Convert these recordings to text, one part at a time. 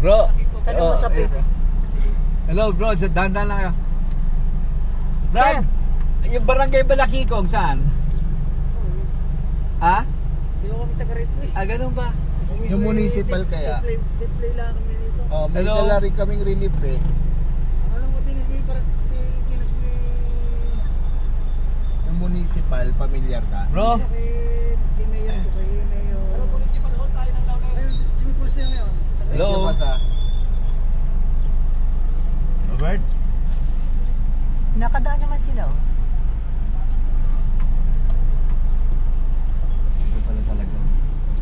Bro. Tanong mo sa pin. Hello bro, dahan-dahan lang kayo. Brad, yung barangay Balakikong saan? Ha? Hindi ko kami taga rito eh. Ganun ba? Yung municipal kaya. Display lang kami dito. Oh, may Hello? dala rin kaming relief eh. Alam mo din, may parang kinas mo Yung municipal, pamilyar ka. Bro, kay Mayor ko, kay Mayor. Ano, municipal hall tayo ng tao ngayon? Ay, swimming pools na yun ngayon. Hello? Medyo basa. Robert? Nakadaan naman sila oh. Ito pala talaga.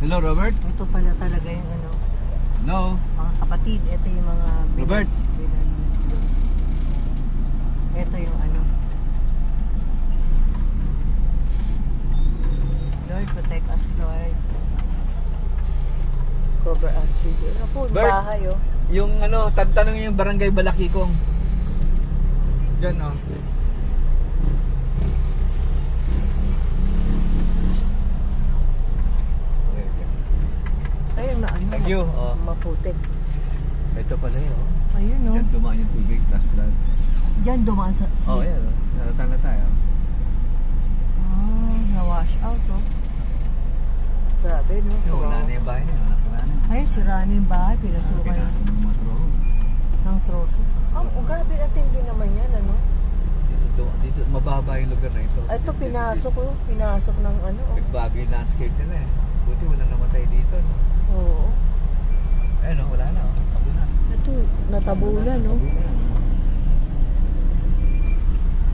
Hello Robert? Ito pala talaga yung ano, Hello? mga kapatid. Ito yung mga Robert? Ito yung ano. Lord, protect us, Lord. Cover us with you. Ako, Bert? bahay oh. Yung ano, tanong yung barangay Balakikong. Diyan oh. Ayun na ano. Thank you. Oh. Maputik. Ito pala yun. Oh. Ayun no. Diyan dumaan yung tubig, last blood. Diyan dumaan sa... Oh, yan. Oh. Naratan na tayo. Ah, na-wash out oh. Grabe no. Wala na yung bahay niya. Nasara na. Ay, sira na yung bahay. Pinasukan Pinasok ng mga troho. ng troso. Grabe na tindi naman yan ano. Dito, mababa yung lugar na ito. Ay, ito pinasok oh. Pinasok ng ano oh. Nagbago yung landscape nila eh. Buti wala namatay dito. No? Oo. Ayun, no, wala na. Oh. Abo na. Ito, natabunan no. Abo na.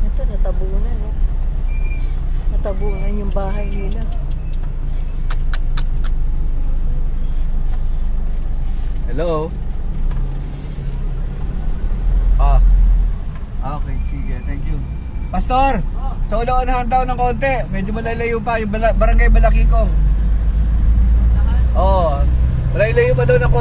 Ito, natabunan no. Natabunan yung bahay nila. Hello? Okay, sige. Thank you. Pastor! Sa unahan daw ng konti. Medyo malalayo pa. Yung barangay Balakikong. Oo. Malalayo pa daw ng konti.